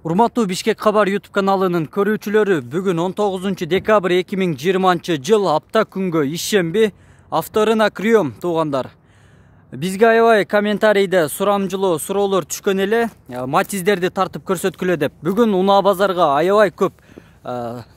Урматтуу Бишкек кабар YouTube каналынын көрүүчүлөрү, бүгүн 19 декабрь 2020 жыл апта күнгө ишемби авторунак рүйөм туугандар. Бизге аябай комментарийде сурамжылуу суроолор түшкөн эле, матиздерди тартып көрсөткүлө деп. Бүгүн унаа базарга аябай көп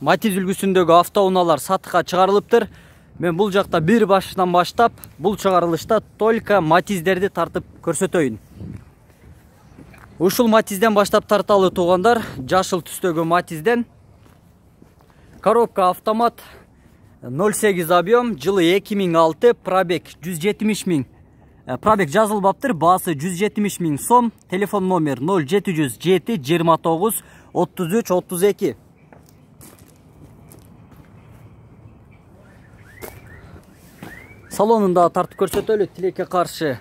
матиз үлгүсүндөгү автоунаалар сатыкка чыгарылыптыр. Мен бул жакта бир башынан баштап, бул чыгарылышта только матиздерди тартып көрсөтөйүн. Ушул матизден баштап тарталы туугандар, жашыл түстөгү матизден. Коробка автомат, 08 объем, жылы 2006, пробег 170 миң. Пробег жазылбаптыр, баасы 170 миң сом, телефон номер 0707 29 33 32. Салонунда тартып көрсөтөлү, тилекке каршы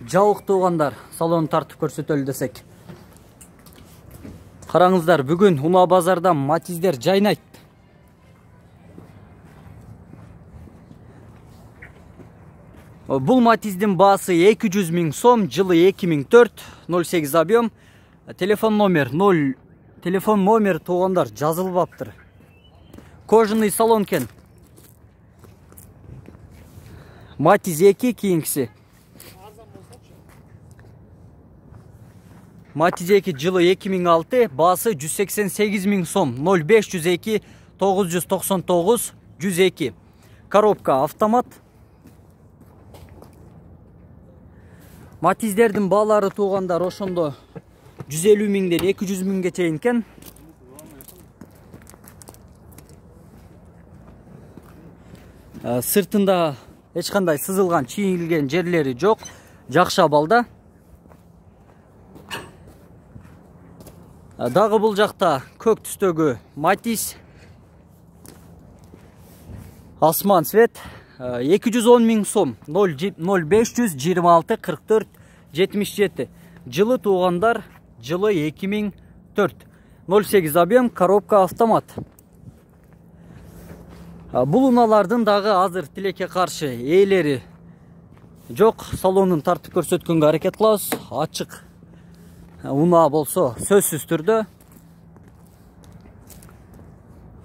жабык туугандар, салонун тартып көрсөтөлү десек. Караңыздар, бүгүн унаа базарда матиздер жайнайт. Бул матиздин баасы 200 миң сом, жылы 2004, 08 объем, телефон номер туугандар жазылбаптыр. Кожаный салон кен. Матиз 2 кийинкиси. Матиз 2 жылы 2006, баасы 188 миң сом, 0502 999 102. Коробка автомат. Матиздердин баалары туугандар ошондо 150 миңден 200 миңге чейин экен. Сыртында эч кандай сызылган, чийилген жерлери жок. Жакшы абалда. Дагы бул жакта көк түстөгү матиз. Асман цвет. 210 миң сом, 0526 44 77. Жылы туугандар, жылы 2004. 08 объем, коробка автомат. Бул унаалардын дагы азыр тилекке каршы ээлери жок. Салонун тартып көрсөткөнгө аракет кылабыз. Ачык унаа болсо сөзсүз түрдө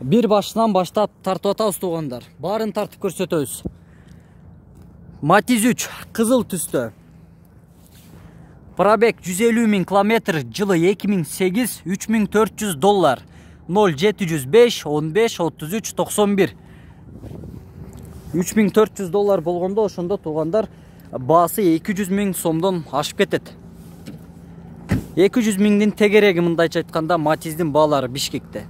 бир башынан баштап тартып атабыз туугандар. Баарын тартып көрсөтөбүз. Матиз 3 кызыл түстө. Пробег 150 миң километр, жылы 2008, $3400. 0705 15 33 91. $3400 болгондо ошондо туугандар баасы 200 миң сомдон ашып кетет. 200 миңдин тегереги, мындайча айтканда, матиздин баалары Бишкекте.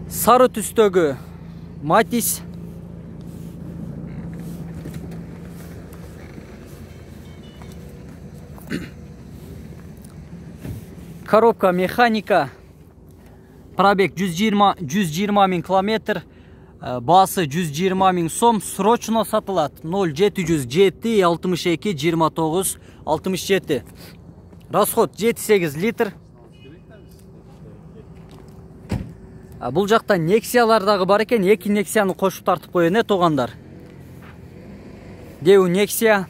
Сары түстөгү матиз. Коробка механика. Пробег 120 миң километр, баасы 120 миң сом, срочно сатылат. 0707 62 29 67. Расход 7-8 литр. Бул жакта Нексиялар дагы бар экен, 2 Нексияны кошуп тартып коёюн туугандар. Деу Нексия.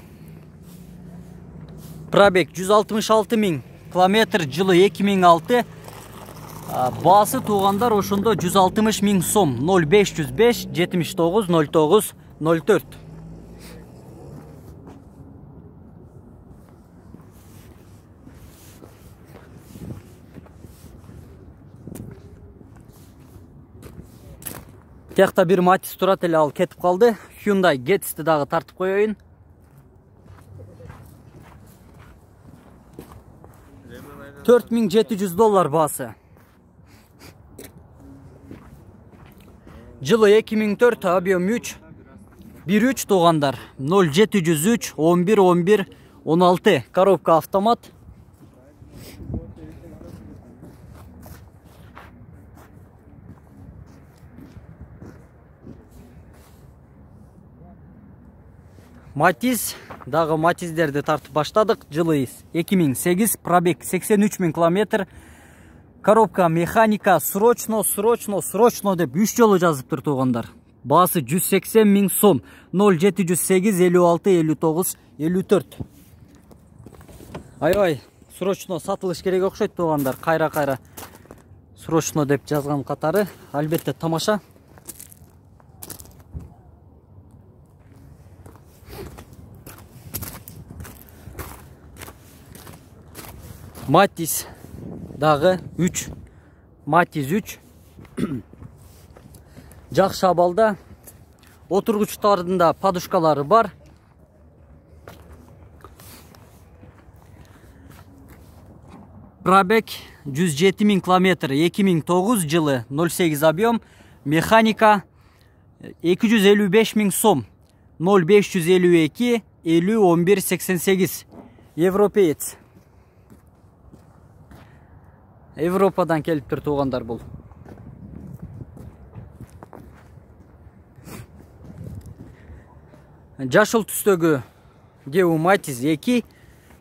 Пробег 166 миң километр, жылы 2006. Баасы туугандар ошондо 160 миң сом, 0505 79 09 04. Тиякта бир матиз турат эле, ал кетип калды. Hyundai Getz'ти дагы тартып коёюн. $4700 баасы. Жылы 2004, объем 3. 1.3 туугандар. 0703 11 11 16. Коробка автомат. Матиз, дагы матиздерди тартып баштадык. Жылы 2008, пробег 83 миң километр. Коробка механика, срочно деп 3 жолу жазыптыр туугандар. Баасы 180 миң сом, 0708 56 59 54. Аябай срочно сатылыш керек окшойт туугандар. Кайра срочно деп жазган катары албетте тамаша. Матис дагы 3. Матис 3. Жакшы абалда. Отургучтарында подушкалары бар. Пробег 107 000 км, 2009 жылы, 08 объем, механика 255 000 сом, 0552 50 11 88, европеец. Европадан келиптир туугандар бул. Жашыл түстөгү Geo Matiz 2,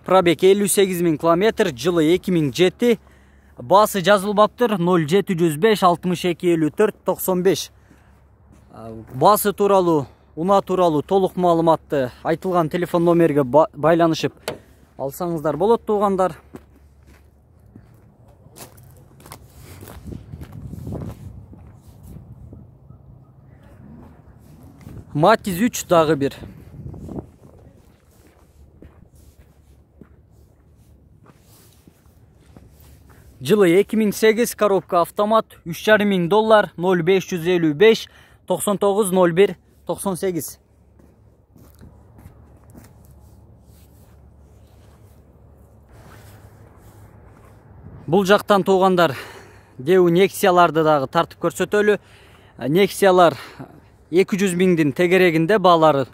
пробег 58 000 км, жылы 2007, басы жазылбаптыр 0705 62 54 95. Басы тууралуу, уна тууралуу толук маалыматты айтылган телефон номерге байланышып алсаңыздар болот туугандар. Matiz 3 дагы бир. Жылы 2008, коробка автомат, $3,500, 0555 99 01 98. Бул жактан туугандар Geo Nexia'ларды дагы тартып көрсөтөлү. Nexia'лар 200 000'дин тегерегинде баалары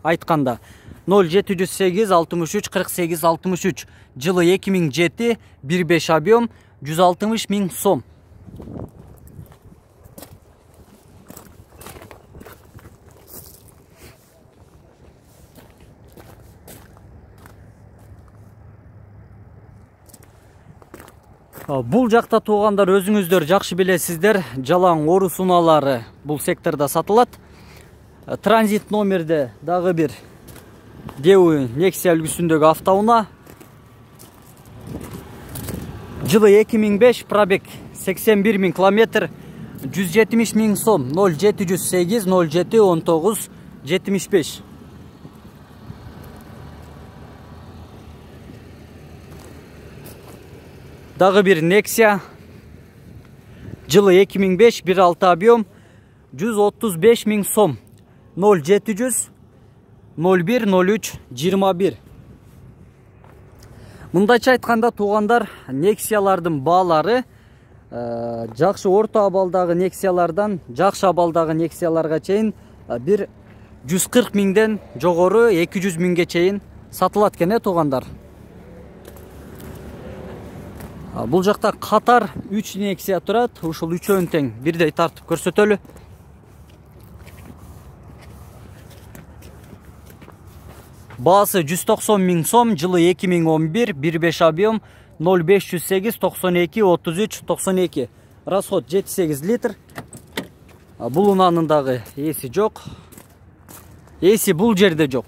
айтканда 0708 63 48 63, жылы 2007, 1.5 объем, 160 000 сом. Бул жакта туугандар өзүңүздөр жакшы билесиздер, жалаң орус унаалары бул секторда сатылат. Транзит номерде дагы бир Geo Nexia үлгүсүндөгү автоуна. Жылы 2005, пробег 81 000 км, 170 000 сом, 0708 07 19 75. Дагы бир Nexia. Жылы 2005, 1.6 объем, 135 000 сом, 0700 01 03 21. Мындайча айтканда туугандар, Nexia'лардын баалары жакшы орто абалдагы Nexia'лардан жакшы абалдагы Nexia'ларга чейин бир 140 000'ден жогору 200 000'ге чейин сатылат экен туугандар. Бул жакта катар 3 Nexia турат. Ушул үчөөнү тең бирдей тартып көрсөтөлү. Баасы 190 000 сом, жылы 2011, 1.5 объем, 0508 92 33 92. Расход 7-8 литр. Бул унанын дагы эси жок. Эси бул жерде жок.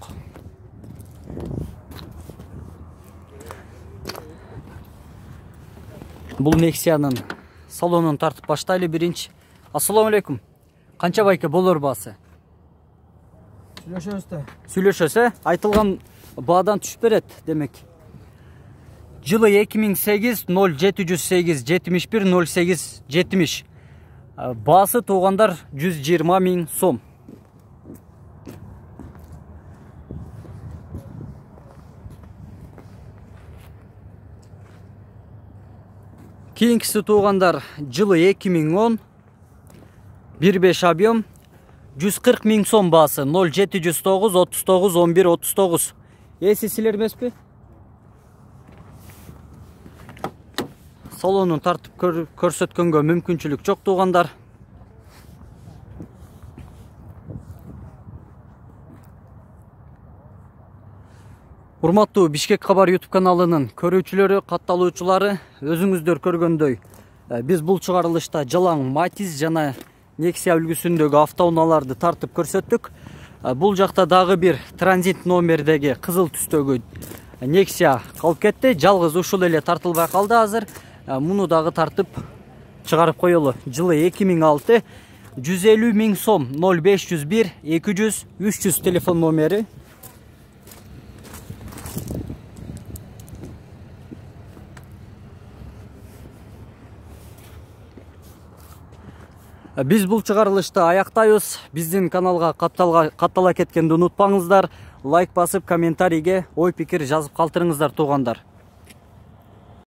Бул Nexia'нын салонун тартып баштайлы биринчи. Ассаламу алейкум. Канча байке болор баасы? Сүйлөшөсө, айтылган баадан түшүп берет демек. Жылы 2008, 0708 71 08 70. Баасы туугандар 120 000 сом. Кийинкиси туугандар жылы 2010, 1.5 объем, 140 000 сом баасы, 0709 39 11 39. Эси силер эмеспи? Салонун тартып көрсөткөнгө мүмкүнчүлүк жок туугандар. Урматтуу Бишкек Кабар YouTube каналынын көрүүчүлөрү, катталуучулары, өзүңүздөр көргөндөй, биз бул чыгарылышта жалаң Matiz жана Nexia үлгүсүндөгү автоунааларды тартып көрсөттүк. Бул жакта дагы бир транзит номердеги кызыл түстөгү Nexia калып кетти. Жалгыз ушул эле тартылбай калды азыр. Муну дагы тартып чыгарып коелу. Жылы 2006, 150 000 сом. 0501 200 300 телефон номери. Биз бул чыгарылышты аяктайбыз. Биздин каналга каттала кеткенди унутпаңыздар. Лайк басып, комментарийге ой пикир жазып калтырыңыздар туугандар.